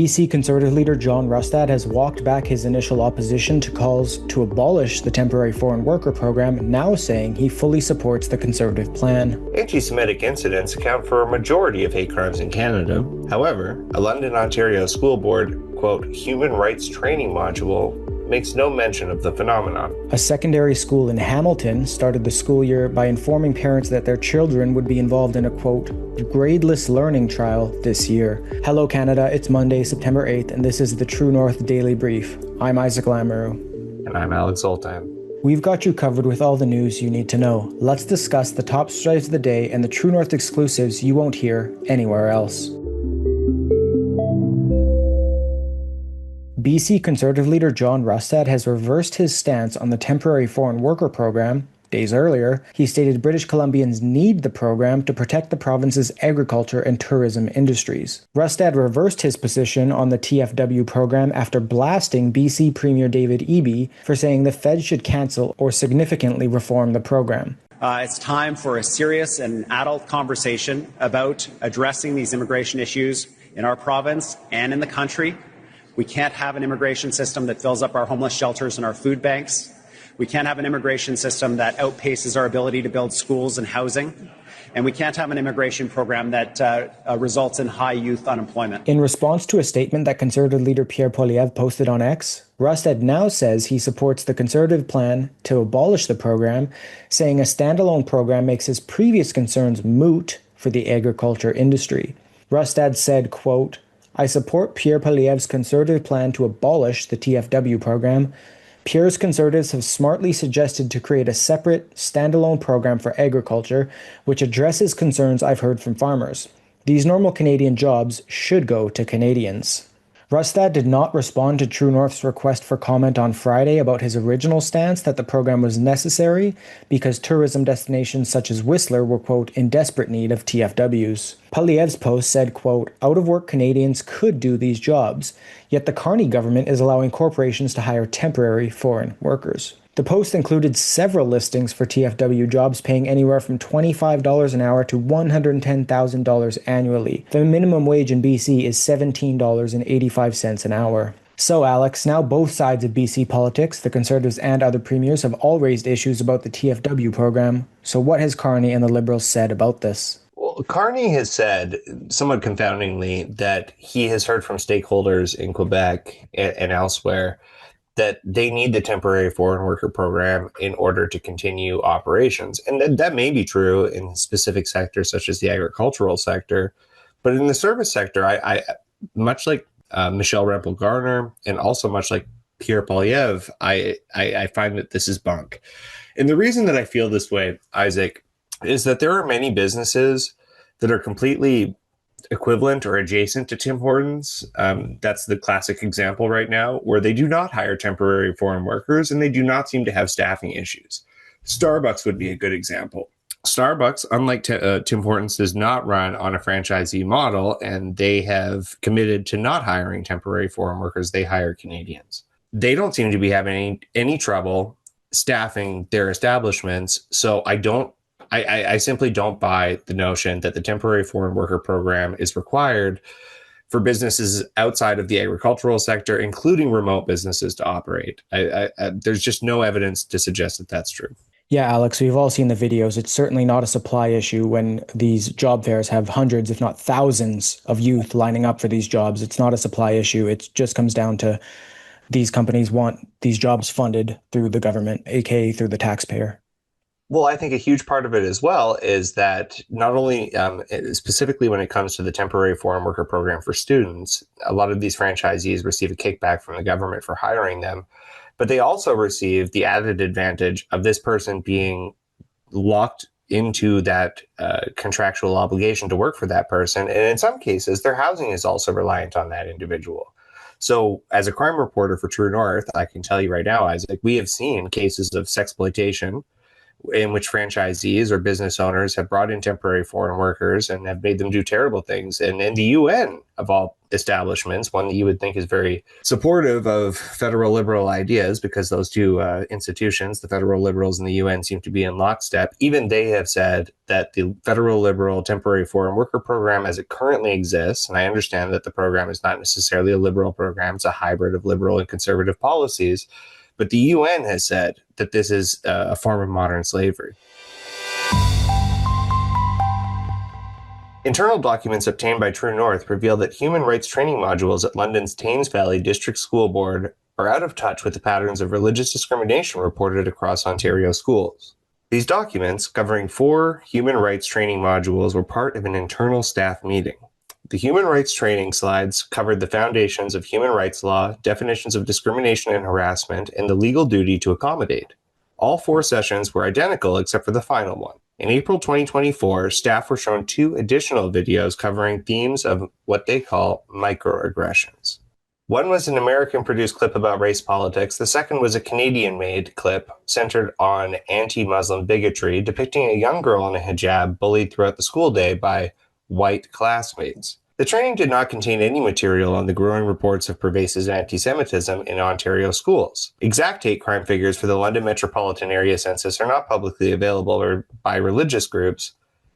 BC Conservative leader John Rustad has walked back his initial opposition to calls to abolish the temporary foreign worker program, now saying he fully supports the Conservative plan. Anti-Semitic incidents account for a majority of hate crimes in Canada. However, a London, Ontario school board, quote, human rights training module makes no mention of the phenomenon. A secondary school in Hamilton started the school year by informing parents that their children would be involved in a, quote, gradeless learning trial this year. Hello Canada, it's Monday, September 8th, and this is the True North Daily Brief. I'm Isaac Lamoureux. And I'm Alex Zoltan. We've got you covered with all the news you need to know. Let's discuss the top stories of the day and the True North exclusives you won't hear anywhere else. BC Conservative leader John Rustad has reversed his stance on the temporary foreign worker program. Days earlier, he stated British Columbians need the program to protect the province's agriculture and tourism industries. Rustad reversed his position on the TFW program after blasting BC Premier David Eby for saying the Fed should cancel or significantly reform the program. It's time for a serious and adult conversation about addressing these immigration issues in our province and in the country. We can't have an immigration system that fills up our homeless shelters and our food banks. We can't have an immigration system that outpaces our ability to build schools and housing. And we can't have an immigration program that results in high youth unemployment. In response to a statement that Conservative leader Pierre Poilievre posted on X, Rustad now says he supports the Conservative plan to abolish the program, saying a standalone program makes his previous concerns moot for the agriculture industry. Rustad said, quote, I support Pierre Poilievre's Conservative plan to abolish the TFW program. Pierre's Conservatives have smartly suggested to create a separate, standalone program for agriculture, which addresses concerns I've heard from farmers. These normal Canadian jobs should go to Canadians. Rustad did not respond to True North's request for comment on Friday about his original stance that the program was necessary because tourism destinations such as Whistler were, quote, in desperate need of TFWs. Poilievre's post said, quote, out-of-work Canadians could do these jobs, yet the Carney government is allowing corporations to hire temporary foreign workers. The post included several listings for TFW jobs paying anywhere from $25 an hour to $110,000 annually. The minimum wage in BC is $17.85 an hour. So Alex, now both sides of BC politics, the Conservatives and other premiers, have all raised issues about the TFW program. So what has Carney and the Liberals said about this? Well, Carney has said, somewhat confoundingly, that he has heard from stakeholders in Quebec and elsewhere that they need the temporary foreign worker program in order to continue operations. And that may be true in specific sectors such as the agricultural sector. But in the service sector, I much like Michelle Rempel-Garner and also much like Pierre Poilievre, I find that this is bunk. And the reason that I feel this way, Isaac, is that there are many businesses that are completely equivalent or adjacent to Tim Hortons. That's the classic example right now, where they do not hire temporary foreign workers and they do not seem to have staffing issues. Starbucks would be a good example. Starbucks, unlike Tim Hortons, does not run on a franchisee model, and they have committed to not hiring temporary foreign workers. They hire Canadians. They don't seem to be having any trouble staffing their establishments. So I simply don't buy the notion that the temporary foreign worker program is required for businesses outside of the agricultural sector, including remote businesses, to operate. There's just no evidence to suggest that that's true. Yeah, Alex, we've all seen the videos. It's certainly not a supply issue when these job fairs have hundreds, if not thousands, of youth lining up for these jobs. It's not a supply issue. It just comes down to these companies want these jobs funded through the government, aka through the taxpayer. Well, I think a huge part of it as well is that not only specifically when it comes to the temporary foreign worker program for students, a lot of these franchisees receive a kickback from the government for hiring them, but they also receive the added advantage of this person being locked into that contractual obligation to work for that person. And in some cases, their housing is also reliant on that individual. So as a crime reporter for True North, I can tell you right now, Isaac, we have seen cases of sexploitation in which franchisees or business owners have brought in temporary foreign workers and have made them do terrible things. And in the UN, of all establishments, one that you would think is very supportive of federal liberal ideas, because those two institutions, the federal liberals and the UN, seem to be in lockstep. Even they have said that the federal liberal temporary foreign worker program as it currently exists, and I understand that the program is not necessarily a liberal program, it's a hybrid of liberal and conservative policies, but the UN has said that this is a form of modern slavery. Internal documents obtained by True North reveal that human rights training modules at London's Thames Valley District School Board are out of touch with the patterns of religious discrimination reported across Ontario schools. These documents, covering 4 human rights training modules, were part of an internal staff meeting. The human rights training slides covered the foundations of human rights law, definitions of discrimination and harassment, and the legal duty to accommodate. All 4 sessions were identical except for the final one. In April 2024, staff were shown 2 additional videos covering themes of what they call microaggressions. One was an American-produced clip about race politics. The second was a Canadian-made clip centered on anti-Muslim bigotry, depicting a young girl in a hijab bullied throughout the school day by white classmates. The training did not contain any material on the growing reports of pervasive anti-Semitism in Ontario schools. Exact hate crime figures for the London metropolitan area census are not publicly available or by religious groups.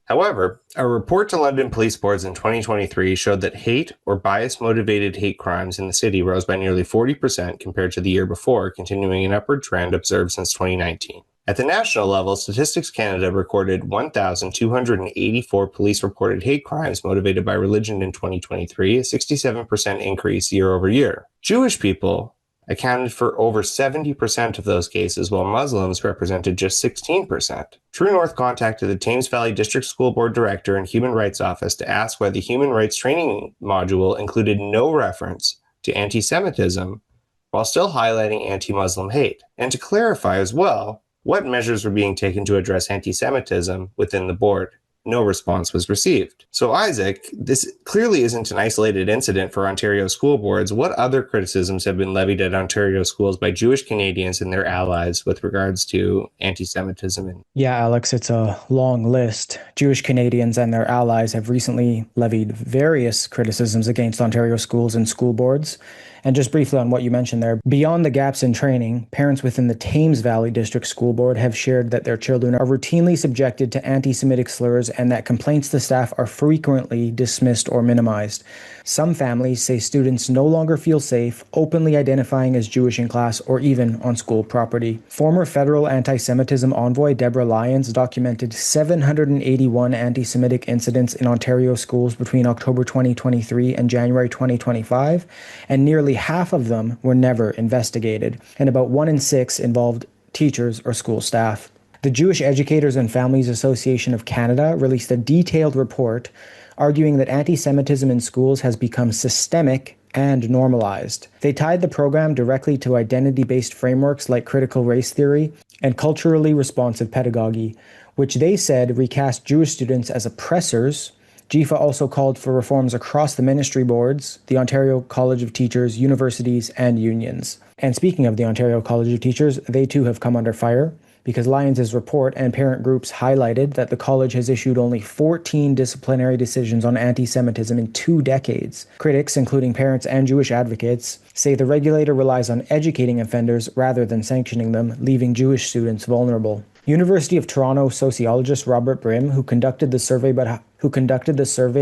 However, a report to London police boards in 2023 showed that hate or bias-motivated hate crimes in the city rose by nearly 40% compared to the year before, continuing an upward trend observed since 2019. At the national level, Statistics Canada recorded 1,284 police-reported hate crimes motivated by religion in 2023, a 67% increase year over year. Jewish people accounted for over 70% of those cases, while Muslims represented just 16%. True North contacted the Thames Valley District School Board Director and Human Rights Office to ask why the Human Rights Training module included no reference to anti-Semitism while still highlighting anti-Muslim hate, and to clarify as well what measures were being taken to address anti-Semitism within the board. No response was received. So Isaac, this clearly isn't an isolated incident for Ontario school boards. What other criticisms have been levied at Ontario schools by Jewish Canadians and their allies with regards to anti-Semitism? Yeah, Alex, it's a long list. Jewish Canadians and their allies have recently levied various criticisms against Ontario schools and school boards. And just briefly on what you mentioned there, beyond the gaps in training, parents within the Thames Valley District School Board have shared that their children are routinely subjected to anti-Semitic slurs and that complaints to staff are frequently dismissed or minimized. Some families say students no longer feel safe openly identifying as Jewish in class or even on school property. Former federal anti-Semitism envoy Deborah Lyons documented 781 anti-Semitic incidents in Ontario schools between October 2023 and January 2025, and nearly half of them were never investigated, and about 1 in 6 involved teachers or school staff. The Jewish Educators and Families Association of Canada released a detailed report arguing that anti-Semitism in schools has become systemic and normalized. They tied the program directly to identity-based frameworks like critical race theory and culturally responsive pedagogy, which they said recast Jewish students as oppressors. GIFA also called for reforms across the ministry boards, the Ontario College of Teachers, universities, and unions. And speaking of the Ontario College of Teachers, they too have come under fire, because Lyons' report and parent groups highlighted that the college has issued only 14 disciplinary decisions on anti-Semitism in 2 decades. Critics, including parents and Jewish advocates, say the regulator relies on educating offenders rather than sanctioning them, leaving Jewish students vulnerable. University of Toronto sociologist Robert Brim, who conducted the survey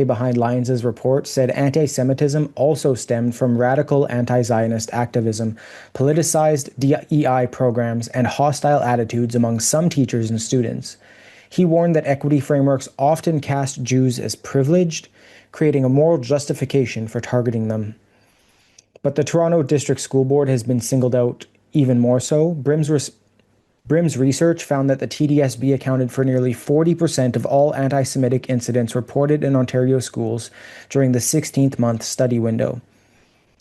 behind Lyons' report, said anti-Semitism also stemmed from radical anti-Zionist activism, politicized DEI programs, and hostile attitudes among some teachers and students. He warned that equity frameworks often cast Jews as privileged, creating a moral justification for targeting them. But the Toronto District School Board has been singled out even more so. Brim's research found that the TDSB accounted for nearly 40% of all anti-Semitic incidents reported in Ontario schools during the 16th-month study window.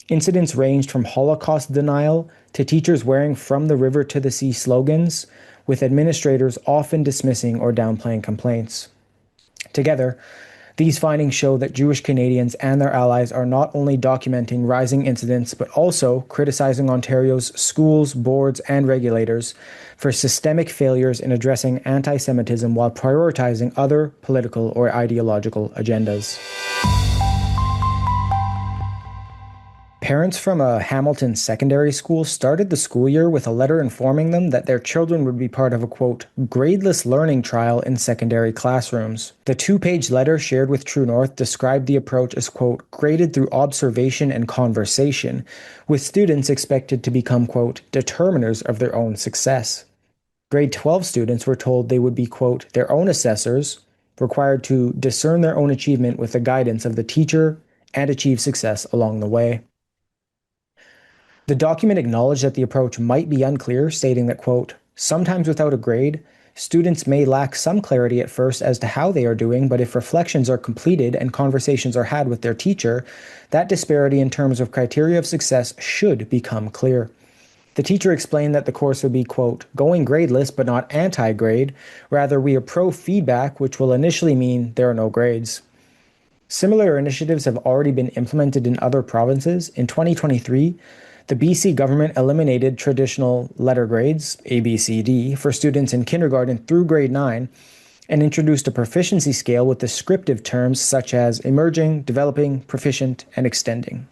Incidents ranged from Holocaust denial to teachers wearing "From the River to the Sea" slogans, with administrators often dismissing or downplaying complaints. Together, These findings show that Jewish Canadians and their allies are not only documenting rising incidents, but also criticizing Ontario's schools, boards, and regulators for systemic failures in addressing anti-Semitism while prioritizing other political or ideological agendas. Parents from a Hamilton secondary school started the school year with a letter informing them that their children would be part of a, quote, gradeless learning trial in secondary classrooms. The 2-page letter shared with True North described the approach as, quote, graded through observation and conversation, with students expected to become, quote, determiners of their own success. Grade 12 students were told they would be, quote, their own assessors, required to discern their own achievement with the guidance of the teacher and achieve success along the way. The document acknowledged that the approach might be unclear, stating that, quote, sometimes without a grade, students may lack some clarity at first as to how they are doing, but if reflections are completed and conversations are had with their teacher, that disparity in terms of criteria of success should become clear. The teacher explained that the course would be, quote, going gradeless but not anti-grade. Rather, we are pro-feedback, which will initially mean there are no grades. Similar initiatives have already been implemented in other provinces. In 2023, the BC government eliminated traditional letter grades, A, B, C, D, for students in kindergarten through grade 9 and introduced a proficiency scale with descriptive terms such as emerging, developing, proficient, and extending.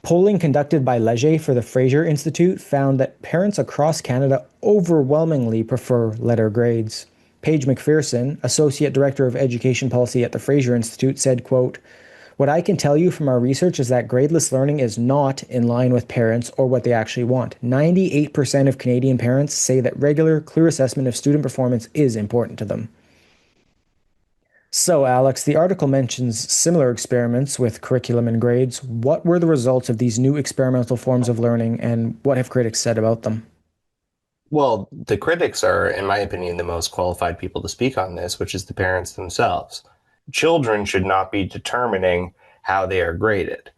Polling conducted by Leger for the Fraser Institute found that parents across Canada overwhelmingly prefer letter grades. Paige McPherson, Associate Director of Education Policy at the Fraser Institute, said, quote, what I can tell you from our research is that gradeless learning is not in line with parents or what they actually want. 98% of Canadian parents say that regular, clear assessment of student performance is important to them. So, Alex, the article mentions similar experiments with curriculum and grades. What were the results of these new experimental forms of learning, and what have critics said about them? Well, the critics are, in my opinion, the most qualified people to speak on this, which is the parents themselves. Children should not be determining how they are graded.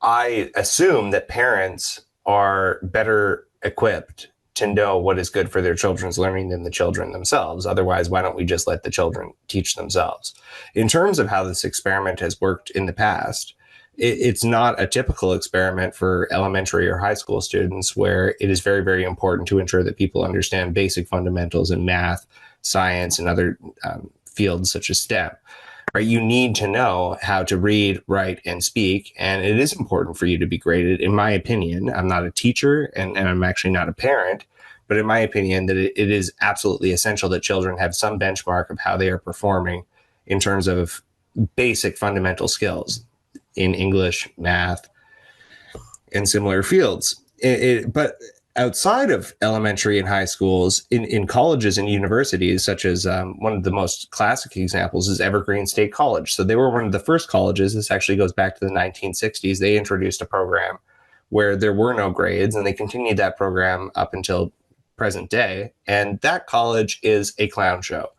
I assume that parents are better equipped to know what is good for their children's learning than the children themselves. Otherwise, why don't we just let the children teach themselves? In terms of how this experiment has worked in the past, it's not a typical experiment for elementary or high school students, where it is very, very important to ensure that people understand basic fundamentals in math, science, and other fields such as STEM. Right? You need to know how to read, write, and speak, and it is important for you to be graded. In my opinion, I'm not a teacher, and I'm actually not a parent, but in my opinion, that it is absolutely essential that children have some benchmark of how they are performing in terms of basic fundamental skills in English, math, and similar fields. But outside of elementary and high schools, in colleges and universities, such as one of the most classic examples is Evergreen State College. So they were one of the first colleges. This actually goes back to the 1960s. They introduced a program where there were no grades, and they continued that program up until present day. And that college is a clown show.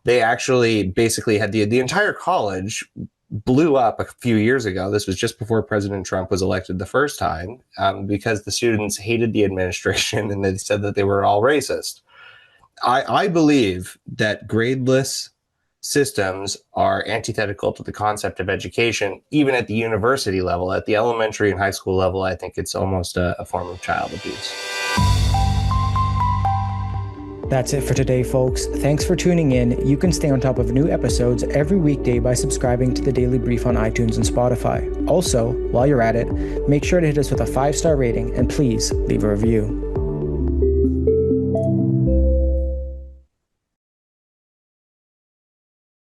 They actually basically had the entire college blew up a few years ago. This was just before President Trump was elected the first time, because the students hated the administration and they said that they were all racist. I believe that gradeless systems are antithetical to the concept of education, even at the university level. At the elementary and high school level, I think it's almost a form of child abuse. That's it for today, folks. Thanks for tuning in. You can stay on top of new episodes every weekday by subscribing to the Daily Brief on iTunes and Spotify. Also, while you're at it, make sure to hit us with a 5-star rating and please leave a review.